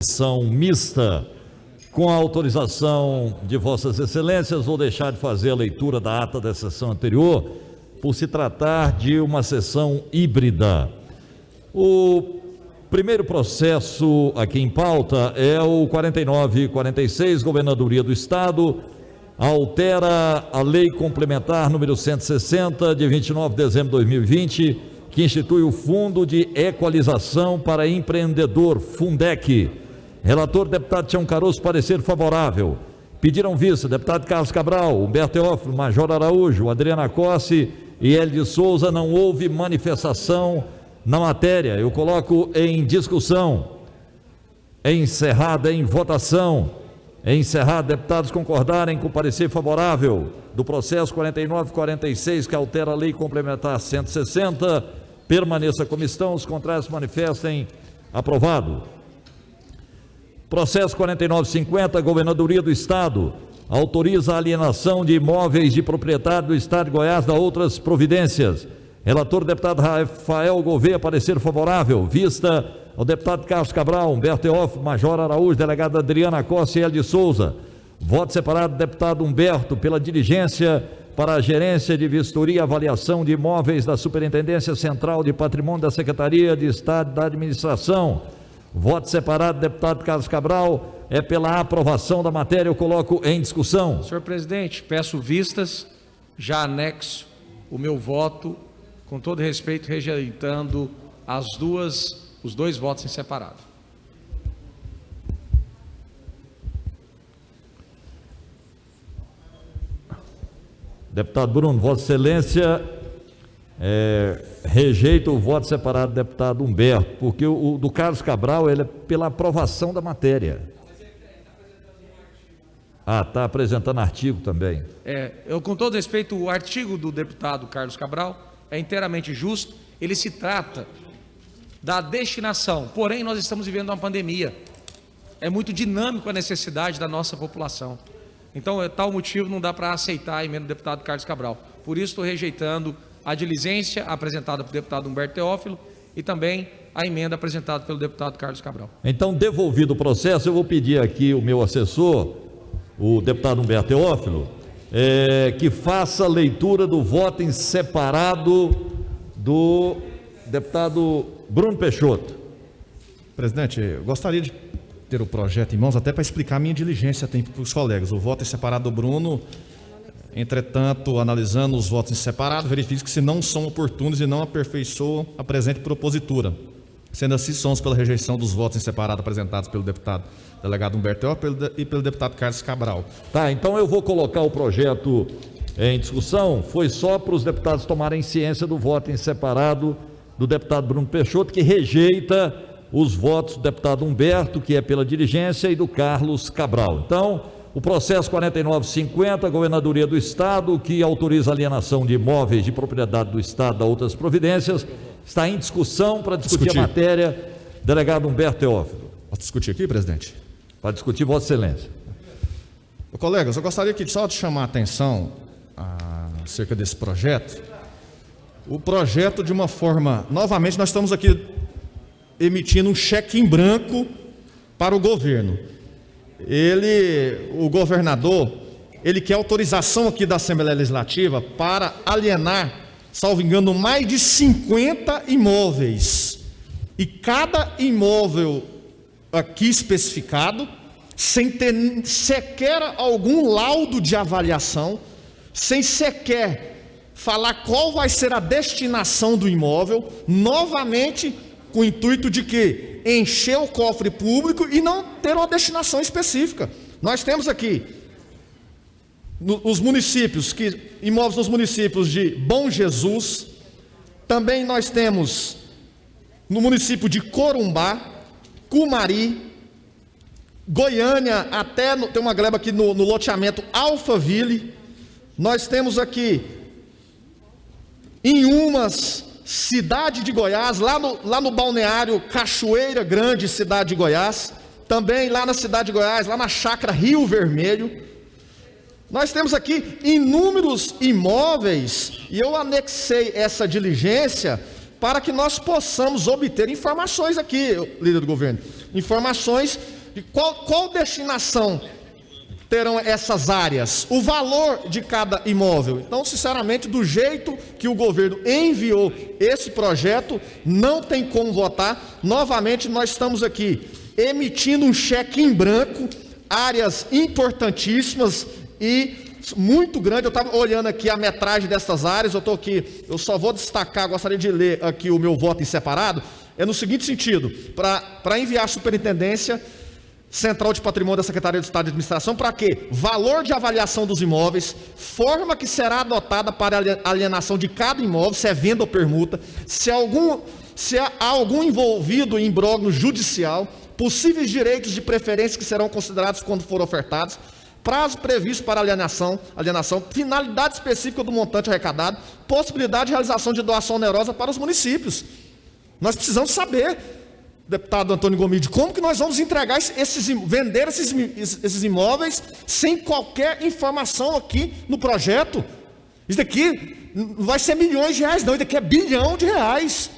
Sessão mista. Com a autorização de Vossas Excelências, vou deixar de fazer a leitura da ata da sessão anterior, por se tratar de uma sessão híbrida. O primeiro processo aqui em pauta é o 4946, Governadoria do Estado, altera a Lei Complementar número 160, de 29 de dezembro de 2020, que institui o Fundo de Equalização para Empreendedor, Fundec. Relator, deputado Tião Caroço, parecer favorável. Pediram vista, deputado Carlos Cabral, Humberto Teófilo, Major Araújo, Adriana Cosse e Hélio de Souza. Não houve manifestação na matéria. Eu coloco em discussão. Encerrada em votação. Encerrado, deputados concordarem com o parecer favorável do processo 4946, que altera a Lei Complementar 160, permaneça como estão, os contrários se manifestem. Aprovado. Processo 4950, Governadoria do Estado, autoriza a alienação de imóveis de propriedade do Estado de Goiás da outras providências. Relator, deputado Rafael Gouveia, parecer favorável. Vista ao deputado Carlos Cabral, Humberto Teófilo, Major Araújo, delegada Adriana Costa e Hélio de Souza. Voto separado do deputado Humberto pela diligência para a gerência de vistoria e avaliação de imóveis da Superintendência Central de Patrimônio da Secretaria de Estado da Administração. Voto separado do deputado Carlos Cabral é pela aprovação da matéria. Eu coloco em discussão. Senhor presidente, peço vistas, já anexo o meu voto, com todo respeito, rejeitando os dois votos em separado. Deputado Bruno, Vossa Excelência rejeita o voto separado do deputado Humberto, porque o do Carlos Cabral ele é pela aprovação da matéria. Está apresentando artigo também. Eu, com todo respeito, o artigo do deputado Carlos Cabral é inteiramente justo. Ele se trata da destinação, porém nós estamos vivendo uma pandemia. É muito dinâmico a necessidade da nossa população. Então, tal motivo não dá para aceitar a emenda do deputado Carlos Cabral. Por isso estou rejeitando a diligência apresentada pelo deputado Humberto Teófilo e também a emenda apresentada pelo deputado Carlos Cabral. Então, devolvido o processo, eu vou pedir aqui o meu assessor, o deputado Humberto Teófilo, que faça a leitura do voto em separado do deputado Bruno Peixoto. Presidente, eu gostaria de ter o projeto em mãos até para explicar a minha diligência para os colegas. O voto em separado do Bruno, entretanto, analisando os votos em separado, verifico que se não são oportunos e não aperfeiçoam a presente propositura. Sendo assim, somos pela rejeição dos votos em separado apresentados pelo deputado delegado Humberto Teófilo e pelo deputado Carlos Cabral. Tá, então eu vou colocar o projeto em discussão. Foi só para os deputados tomarem ciência do voto em separado do deputado Bruno Peixoto, que rejeita os votos do deputado Humberto, que é pela diligência, e do Carlos Cabral. Então, o processo 4950, Governadoria do Estado, que autoriza a alienação de imóveis de propriedade do Estado a outras providências, está em discussão. Para discutir a matéria, delegado Humberto Teófilo. Posso discutir aqui, presidente? Para discutir, Vossa Excelência. Colegas, eu gostaria aqui só de chamar a atenção acerca desse projeto. O projeto, de uma forma, novamente nós estamos aqui emitindo um cheque em branco para o governo. O governador, ele quer autorização aqui da Assembleia Legislativa para alienar, salvo engano, mais de 50 imóveis. E cada imóvel aqui especificado, sem ter sequer algum laudo de avaliação, sem sequer falar qual vai ser a destinação do imóvel, novamente com o intuito de que encher o cofre público e não ter uma destinação específica. Nós temos aqui os municípios, imóveis nos municípios de Bom Jesus, também nós temos no município de Corumbá, Cumari, Goiânia, até tem uma gleba aqui no loteamento Alphaville. Nós temos aqui em Umas, cidade de Goiás, lá no balneário Cachoeira Grande, cidade de Goiás, também lá na cidade de Goiás, lá na chácara Rio Vermelho. Nós temos aqui inúmeros imóveis, e eu anexei essa diligência para que nós possamos obter informações aqui, líder do governo, informações de qual destinação terão essas áreas, o valor de cada imóvel. Então, sinceramente, do jeito que o governo enviou esse projeto, não tem como votar. Novamente, nós estamos aqui emitindo um cheque em branco, áreas importantíssimas e muito grande. Eu estava olhando aqui a metragem dessas áreas, eu só vou destacar, gostaria de ler aqui o meu voto em separado, é no seguinte sentido: para enviar a Superintendência Central de Patrimônio da Secretaria de Estado de Administração, para quê? Valor de avaliação dos imóveis, forma que será adotada para a alienação de cada imóvel, se é venda ou permuta, se há algum envolvido em imbróglio judicial, possíveis direitos de preferência que serão considerados quando forem ofertados, prazo previsto para alienação, finalidade específica do montante arrecadado, possibilidade de realização de doação onerosa para os municípios. Nós precisamos saber, deputado Antônio Gomide, como que nós vamos entregar vender esses imóveis sem qualquer informação aqui no projeto. Isso daqui não vai ser milhões de reais, não, isso daqui é bilhão de reais.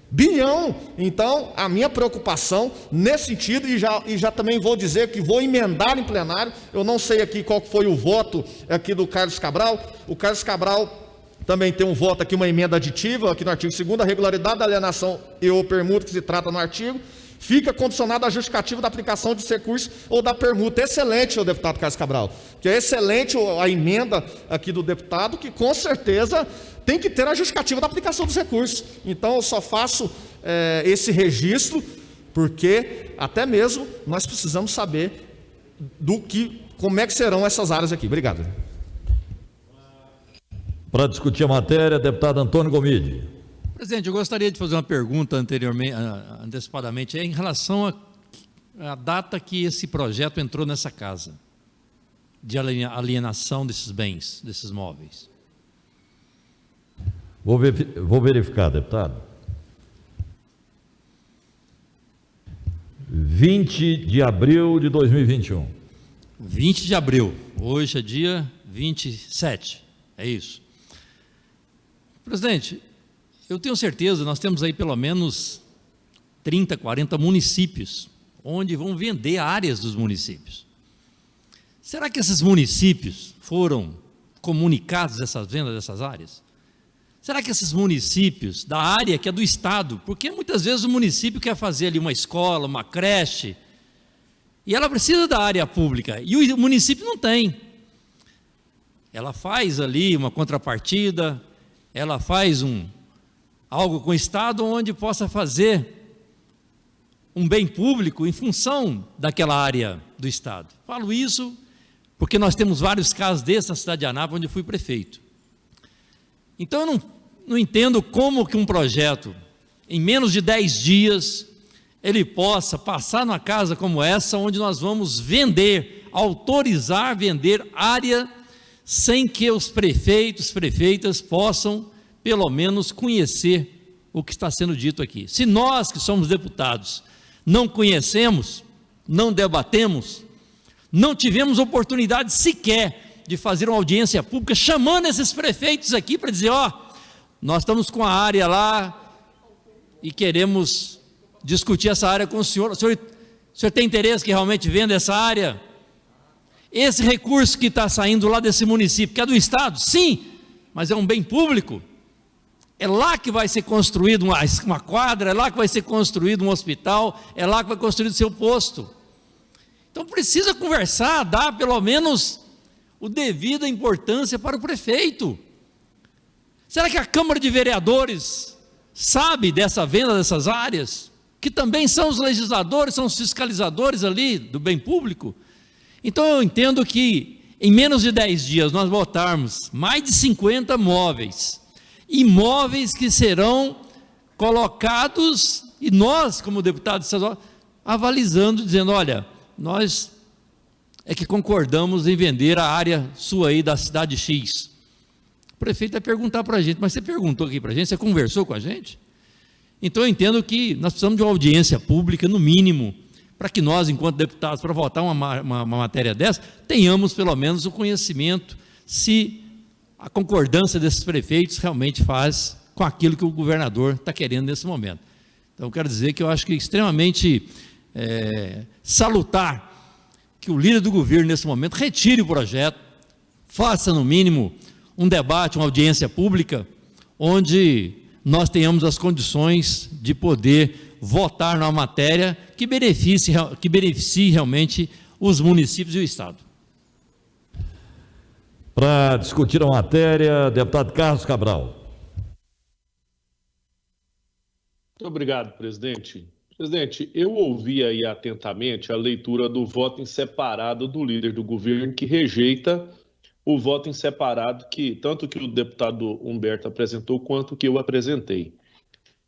Bilhão. Então, a minha preocupação nesse sentido, e já também vou dizer que vou emendar em plenário, eu não sei aqui qual foi o voto aqui do Carlos Cabral. O Carlos Cabral também tem um voto aqui, uma emenda aditiva, aqui no artigo 2º, a regularidade da alienação e ou permuta que se trata no artigo, fica condicionada à justificativa da aplicação de recurso ou da permuta. Excelente, o deputado Carlos Cabral, que é excelente a emenda aqui do deputado, que com certeza tem que ter a justificativa da aplicação dos recursos. Então, eu só faço esse porque até mesmo nós precisamos saber como é que serão essas áreas aqui. Obrigado. Para discutir a matéria, deputado Antônio Gomide. Presidente, eu gostaria de fazer uma pergunta antecipadamente, em relação à data que esse projeto entrou nessa casa, de alienação desses bens, desses móveis. Vou verificar, deputado. 20 de abril de 2021. 20 de abril, hoje é dia 27, é isso. Presidente, eu tenho certeza, nós temos aí pelo menos 30, 40 municípios, onde vão vender áreas dos municípios. Será que esses municípios foram comunicados dessas vendas dessas áreas? Será que esses municípios, da área que é do Estado, porque muitas vezes o município quer fazer ali uma escola, uma creche, e ela precisa da área pública, e o município não tem. Ela faz ali uma contrapartida, ela faz algo com o Estado onde possa fazer um bem público em função daquela área do Estado. Falo isso porque nós temos vários casos desses na cidade de Anápolis, onde eu fui prefeito. Então eu não entendo como que um projeto, em menos de 10 dias, ele possa passar numa casa como essa, onde nós vamos autorizar vender área, sem que os prefeitos, prefeitas possam, pelo menos, conhecer o que está sendo dito aqui. Se nós, que somos deputados, não conhecemos, não debatemos, não tivemos oportunidade sequer de fazer uma audiência pública, chamando esses prefeitos aqui para dizer, nós estamos com a área lá e queremos discutir essa área com o senhor. O senhor tem interesse que realmente venda essa área? Esse recurso que está saindo lá desse município, que é do Estado, sim, mas é um bem público. É lá que vai ser construído uma quadra, é lá que vai ser construído um hospital, é lá que vai construído o seu posto. Então precisa conversar, dar pelo menos o devida importância para o prefeito. Será que a Câmara de Vereadores sabe dessa venda dessas áreas? Que também são os legisladores, são os fiscalizadores ali do bem público? Então eu entendo que em menos de 10 dias nós botarmos mais de 50 imóveis que serão colocados, e nós como deputados estaduais, avalizando, dizendo, olha, nós é que concordamos em vender a área sua aí da cidade X. O prefeito vai perguntar para a gente, mas você perguntou aqui para a gente, você conversou com a gente? Então eu entendo que nós precisamos de uma audiência pública, no mínimo, para que nós, enquanto deputados, para votar uma matéria dessa, tenhamos pelo menos o conhecimento se a concordância desses prefeitos realmente faz com aquilo que o governador está querendo nesse momento. Então, eu quero dizer que eu acho que é extremamente salutar que o líder do governo, nesse momento, retire o projeto, faça, no mínimo, um debate, uma audiência pública, onde nós tenhamos as condições de poder votar numa matéria que beneficie realmente os municípios e o Estado. Para discutir a matéria, deputado Carlos Cabral. Muito obrigado, presidente. Presidente, eu ouvi aí atentamente a leitura do voto em separado do líder do governo, que rejeita o voto em separado, que tanto que o deputado Humberto apresentou, quanto que eu apresentei.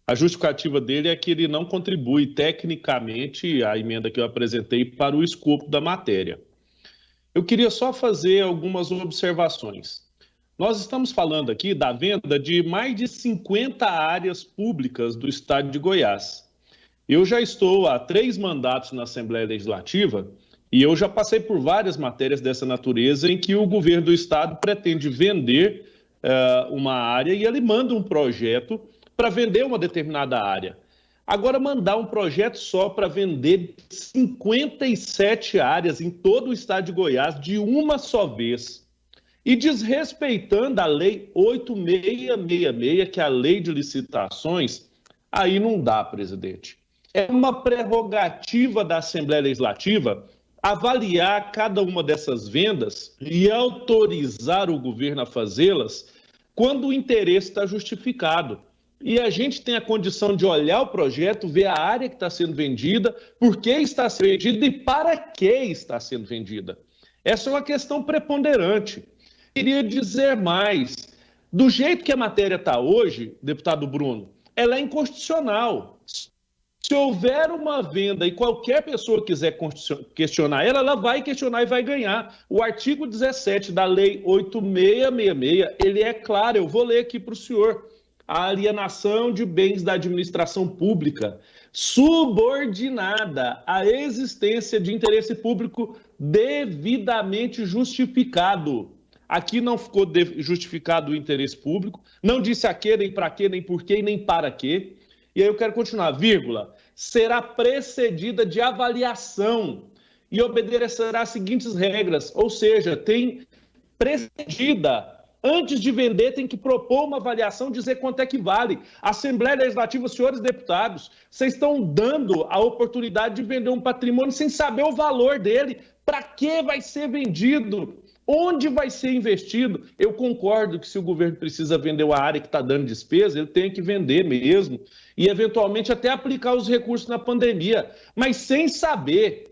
A justificativa dele é que ele não contribui tecnicamente, a emenda que eu apresentei, para o escopo da matéria. Eu queria só fazer algumas observações. Nós estamos falando aqui da venda de mais de 50 áreas públicas do estado de Goiás. Eu já estou há 3 mandatos na Assembleia Legislativa e eu já passei por várias matérias dessa natureza em que o governo do estado pretende vender uma área e ele manda um projeto para vender uma determinada área. Agora, mandar um projeto só para vender 57 áreas em todo o estado de Goiás de uma só vez e desrespeitando a Lei 8666, que é a Lei de Licitações, aí não dá, presidente. É uma prerrogativa da Assembleia Legislativa avaliar cada uma dessas vendas e autorizar o governo a fazê-las quando o interesse está justificado. E a gente tem a condição de olhar o projeto, ver a área que está sendo vendida, por que está sendo vendida e para que está sendo vendida. Essa é uma questão preponderante. Queria dizer mais. Do jeito que a matéria está hoje, deputado Bruno, ela é inconstitucional. Se houver uma venda e qualquer pessoa quiser questionar ela, ela vai questionar e vai ganhar. O artigo 17 da Lei 8666, ele é claro, eu vou ler aqui para o senhor. A alienação de bens da administração pública subordinada à existência de interesse público devidamente justificado. Aqui não ficou justificado o interesse público, não disse a quê, nem para quê, nem por quê, nem para quê. E aí eu quero continuar, vírgula, será precedida de avaliação e obedecerá às seguintes regras, ou seja, tem precedida. Antes de vender, tem que propor uma avaliação, dizer quanto é que vale. Assembleia Legislativa, senhores deputados, vocês estão dando a oportunidade de vender um patrimônio sem saber o valor dele. Para que vai ser vendido? Onde vai ser investido? Eu concordo que se o governo precisa vender uma área que está dando despesa, ele tem que vender mesmo e, eventualmente, até aplicar os recursos na pandemia, mas sem saber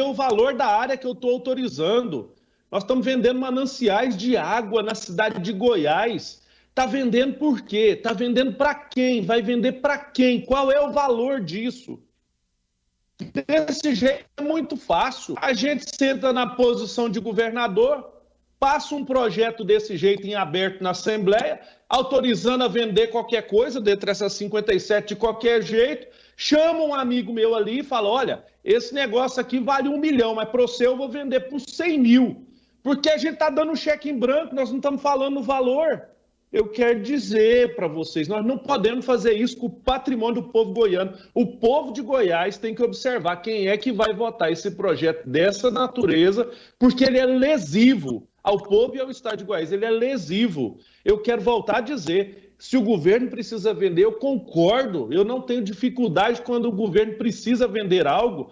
o valor da área que eu estou autorizando. Nós estamos vendendo mananciais de água na cidade de Goiás. Está vendendo por quê? Está vendendo para quem? Vai vender para quem? Qual é o valor disso? Desse jeito é muito fácil. A gente senta na posição de governador, passa um projeto desse jeito em aberto na Assembleia, autorizando a vender qualquer coisa, dentre essas 57 de qualquer jeito, chama um amigo meu ali e fala, olha, esse negócio aqui vale 1 milhão, mas para você eu vou vender por 100 mil. Porque a gente está dando um cheque em branco, nós não estamos falando o valor. Eu quero dizer para vocês, nós não podemos fazer isso com o patrimônio do povo goiano. O povo de Goiás tem que observar quem é que vai votar esse projeto dessa natureza, porque ele é lesivo ao povo e ao estado de Goiás. Ele é lesivo. Eu quero voltar a dizer, se o governo precisa vender, eu concordo. Eu não tenho dificuldade quando o governo precisa vender algo,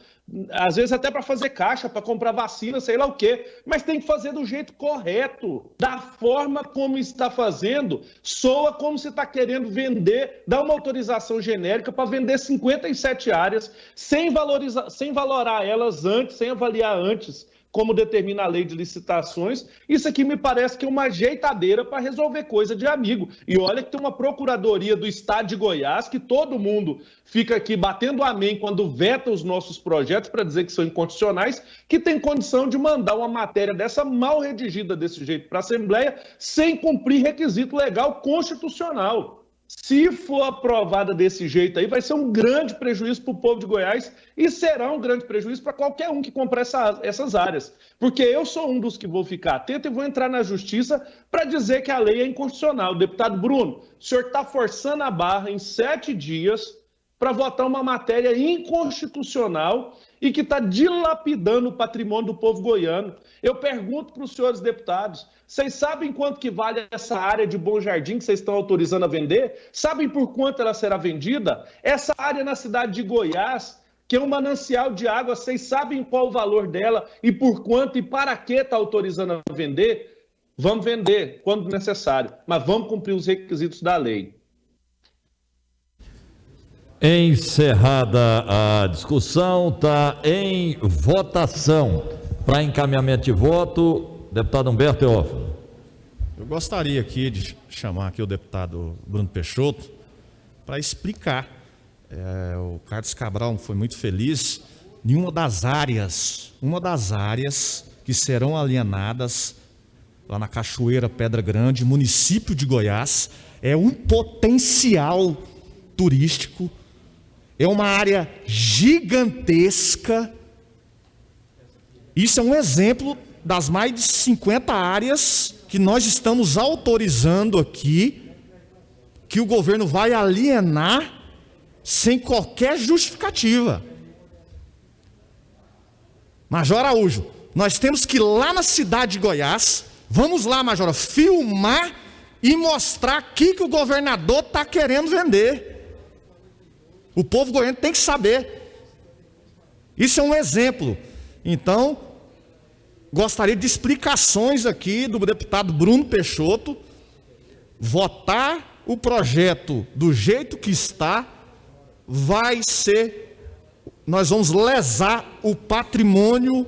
às vezes até para fazer caixa, para comprar vacina, sei lá o quê, mas tem que fazer do jeito correto, da forma como está fazendo, soa como se está querendo vender, dar uma autorização genérica para vender 57 áreas, sem valorar elas antes, sem avaliar antes, como determina a lei de licitações. Isso aqui me parece que é uma ajeitadeira para resolver coisa de amigo. E olha que tem uma procuradoria do estado de Goiás, que todo mundo fica aqui batendo amém quando veta os nossos projetos para dizer que são inconstitucionais, que tem condição de mandar uma matéria dessa mal redigida desse jeito para a Assembleia, sem cumprir requisito legal constitucional. Se for aprovada desse jeito aí, vai ser um grande prejuízo para o povo de Goiás e será um grande prejuízo para qualquer um que comprar essas áreas. Porque eu sou um dos que vou ficar atento e vou entrar na justiça para dizer que a lei é inconstitucional. Deputado Bruno, o senhor está forçando a barra em 7 dias para votar uma matéria inconstitucional e que está dilapidando o patrimônio do povo goiano. Eu pergunto para os senhores deputados, vocês sabem quanto que vale essa área de Bom Jardim que vocês estão autorizando a vender? Sabem por quanto ela será vendida? Essa área na cidade de Goiás, que é um manancial de água, vocês sabem qual o valor dela e por quanto e para que está autorizando a vender? Vamos vender quando necessário, mas vamos cumprir os requisitos da lei. Encerrada a discussão, está em votação. Para encaminhamento de voto, deputado Humberto Teófilo. Eu gostaria aqui de chamar aqui o deputado Bruno Peixoto para explicar. O Carlos Cabral foi muito feliz em uma das áreas que serão alienadas lá na Cachoeira Pedra Grande, município de Goiás, é um potencial turístico. É uma área gigantesca. Isso é um exemplo das mais de 50 áreas que nós estamos autorizando aqui, que o governo vai alienar sem qualquer justificativa. Major Araújo, nós temos que ir lá na cidade de Goiás, vamos lá, Major, filmar e mostrar aqui que o governador está querendo vender. O povo goiano tem que saber. Isso é um exemplo. Então, gostaria de explicações aqui do deputado Bruno Peixoto. Votar o projeto do jeito que está, nós vamos lesar o patrimônio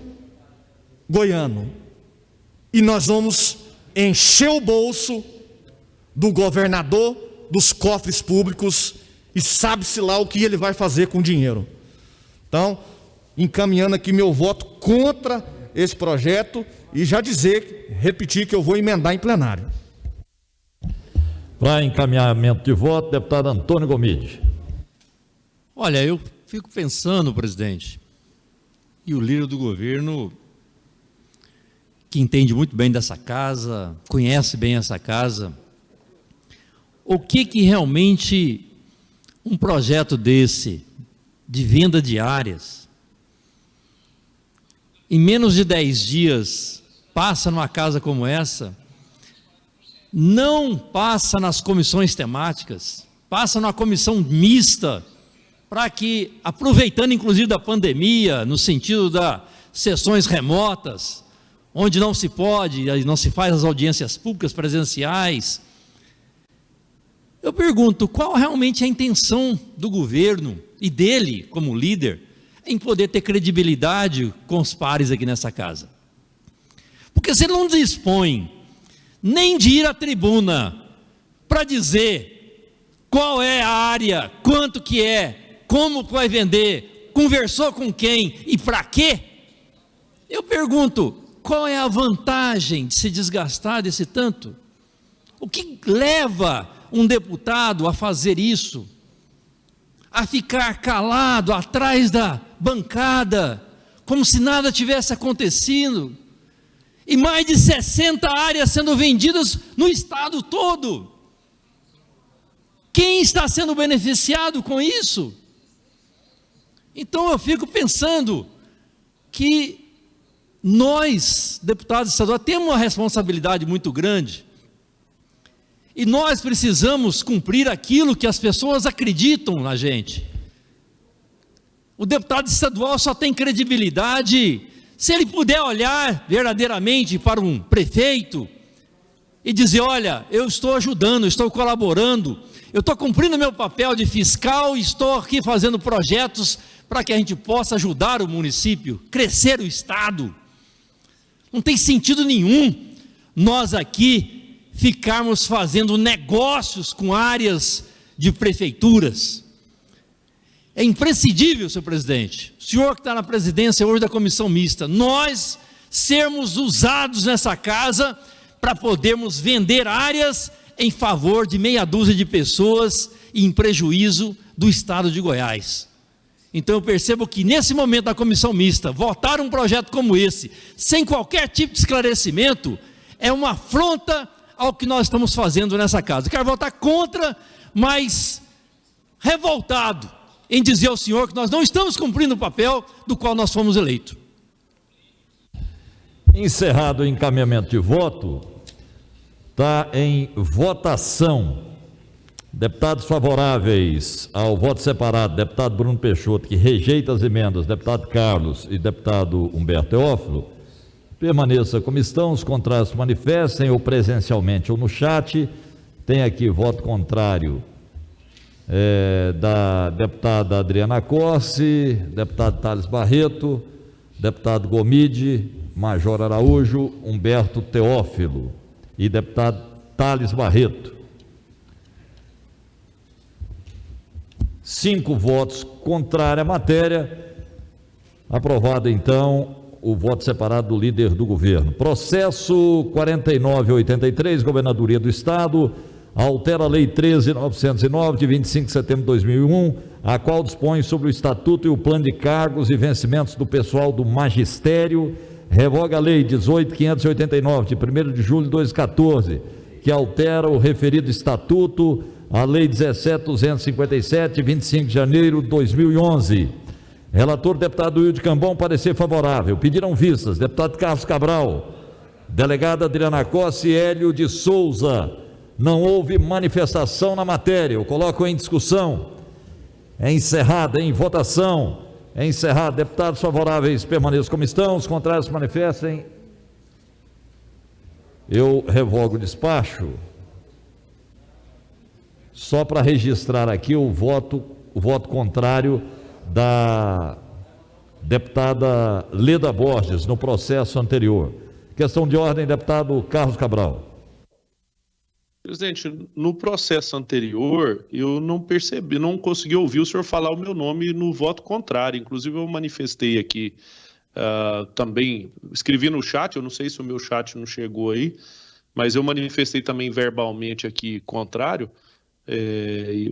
goiano. E nós vamos encher o bolso do governador, dos cofres públicos, e sabe-se lá o que ele vai fazer com o dinheiro. Então, encaminhando aqui meu voto contra esse projeto e já repetir que eu vou emendar em plenário. Para encaminhamento de voto, deputado Antônio Gomide. Olha, eu fico pensando, presidente, e o líder do governo, que entende muito bem dessa casa, conhece bem essa casa, o que realmente um projeto desse, de venda de áreas, em menos de 10 dias, passa numa casa como essa, não passa nas comissões temáticas, passa numa comissão mista, para que, aproveitando inclusive da pandemia, no sentido das sessões remotas, onde não se pode, não se faz as audiências públicas presenciais, eu pergunto, qual realmente é a intenção do governo e dele, como líder, em poder ter credibilidade com os pares aqui nessa casa? Porque você não dispõe nem de ir à tribuna para dizer qual é a área, quanto que é, como vai vender, conversou com quem e para quê? Eu pergunto, qual é a vantagem de se desgastar desse tanto? O que leva um deputado a fazer isso, a ficar calado atrás da bancada, como se nada tivesse acontecido, e mais de 60 áreas sendo vendidas no estado todo? Quem está sendo beneficiado com isso? Então eu fico pensando que nós, deputados estaduais, temos uma responsabilidade muito grande, e nós precisamos cumprir aquilo que as pessoas acreditam na gente. O deputado estadual só tem credibilidade se ele puder olhar verdadeiramente para um prefeito e dizer, olha, eu estou ajudando, estou colaborando, eu estou cumprindo meu papel de fiscal e estou aqui fazendo projetos para que a gente possa ajudar o município, crescer o estado. Não tem sentido nenhum nós aqui ficarmos fazendo negócios com áreas de prefeituras. É imprescindível, senhor presidente, o senhor que está na presidência hoje da comissão mista, nós sermos usados nessa casa para podermos vender áreas em favor de meia dúzia de pessoas e em prejuízo do Estado de Goiás. Então eu percebo que nesse momento da comissão mista, votar um projeto como esse, sem qualquer tipo de esclarecimento, é uma afronta ao que nós estamos fazendo nessa casa. Eu quero votar contra, mas revoltado em dizer ao senhor que nós não estamos cumprindo o papel do qual nós fomos eleitos. Encerrado o encaminhamento de voto, está em votação. Deputados favoráveis ao voto separado, deputado Bruno Peixoto, que rejeita as emendas, deputado Carlos e deputado Humberto Teófilo, permaneça como estão. Os contrários se manifestem ou presencialmente ou no chat. Tem aqui voto contrário da deputada Adriana Corsi, deputado Thales Barreto, deputado Gomide, Major Araújo, Humberto Teófilo e deputado Thales Barreto. 5 votos contrários à matéria. Aprovado então o voto separado do líder do governo. Processo 4983, Governadoria do Estado, altera a Lei 13.909, de 25 de setembro de 2001, a qual dispõe sobre o Estatuto e o Plano de Cargos e Vencimentos do Pessoal do Magistério, revoga a Lei 18.589, de 1º de julho de 2014, que altera o referido Estatuto, a Lei 17.257, de 25 de janeiro de 2011. Relator, deputado Wilde Cambão, parecer favorável. Pediram vistas, deputado Carlos Cabral, delegada Adriana Costa e Hélio de Souza. Não houve manifestação na matéria. Eu coloco em discussão. É encerrada, em votação. É encerrado. Deputados favoráveis permaneçam como estão, os contrários se manifestem. Eu revogo o despacho. Só para registrar aqui o voto contrário da deputada Leda Borges no processo anterior. Questão de ordem, deputado Carlos Cabral. Presidente, no processo anterior, eu não percebi, não consegui ouvir o senhor falar o meu nome no voto contrário. Inclusive, eu manifestei aqui também, escrevi no chat, eu não sei se o meu chat não chegou aí, mas eu manifestei também verbalmente aqui contrário.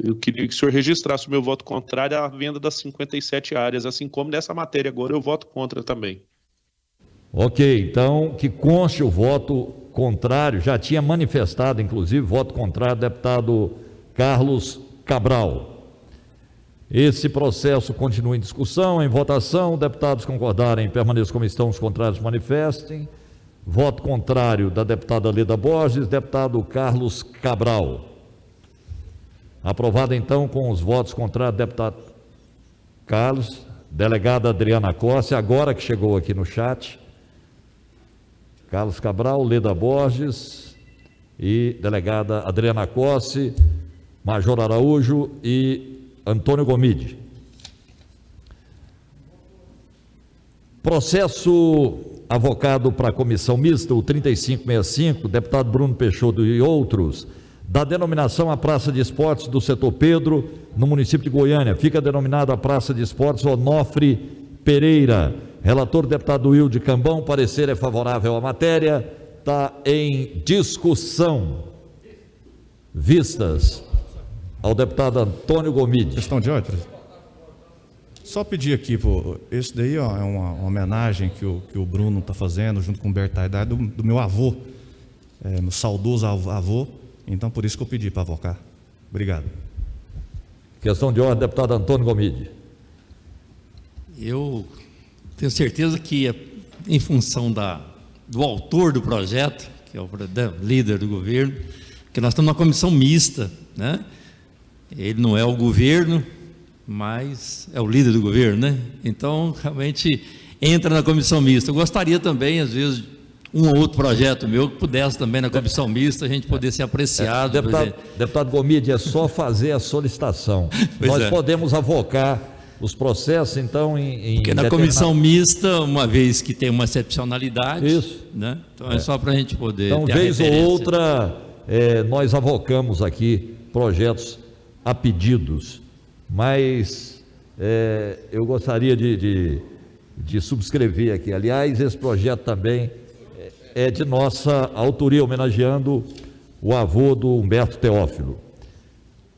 Eu queria que o senhor registrasse o meu voto contrário à venda das 57 áreas, assim como nessa matéria agora eu voto contra também. Ok, então que conste o voto contrário, já tinha manifestado, inclusive, voto contrário, deputado Carlos Cabral. Esse processo continua em discussão, em votação. Deputados concordarem, permaneçam como estão, os contrários manifestem. Voto contrário da deputada Leda Borges, deputado Carlos Cabral. Aprovado então com os votos contrários, deputado Carlos, delegada Adriana Costa, agora que chegou aqui no chat. Carlos Cabral, Leda Borges e delegada Adriana Costa, Major Araújo e Antônio Gomide. Processo avocado para a comissão mista, o 3565, deputado Bruno Peixoto e outros, da denominação a Praça de Esportes do Setor Pedro, no município de Goiânia. Fica denominada a Praça de Esportes Onofre Pereira. Relator, deputado Wilde Cambão, parecer é favorável à matéria. Está em discussão. Vistas ao deputado Antônio Gomide. Questão de ordem. Só pedir aqui, esse daí é uma homenagem que o Bruno está fazendo, junto com o Bertaidade, do meu avô, meu saudoso avô. Então, por isso que eu pedi para avocar. Obrigado. Questão de ordem, deputado Antônio Gomide. Eu tenho certeza que, em função do autor do projeto, que é o líder do governo, que nós estamos numa comissão mista, né? Ele não é o governo, mas é o líder do governo, né? Então, realmente, entra na comissão mista. Eu gostaria também, às vezes, um ou outro projeto meu que pudesse também na comissão mista, a gente poder ser apreciado. Deputado Gomide, é só fazer a solicitação. Nós podemos avocar os processos, então, porque na comissão mista, uma vez que tem uma excepcionalidade, isso, né? Então é só para a gente poder então, ter vez ou outra, nós avocamos aqui projetos a pedidos, mas eu gostaria de subscrever aqui. Aliás, esse projeto também é de nossa autoria, homenageando o avô do Humberto Teófilo.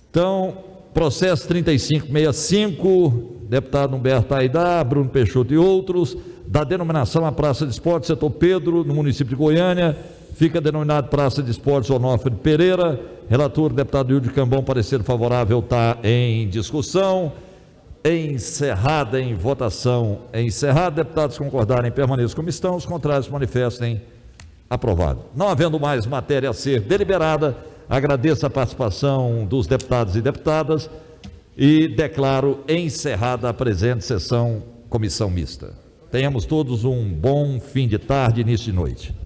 Então, processo 3565, deputado Humberto Aidar, Bruno Peixoto e outros, da denominação a Praça de Esportes, setor Pedro, no município de Goiânia, fica denominado Praça de Esportes Onofre Pereira. Relator, deputado Hilde Cambão, parecer favorável, está em discussão. Encerrada em votação. Encerrado. Deputados concordarem, permaneçam como estão. Os contrários manifestem. Aprovado. Não havendo mais matéria a ser deliberada, agradeço a participação dos deputados e deputadas e declaro encerrada a presente sessão comissão mista. Tenhamos todos um bom fim de tarde, início de noite.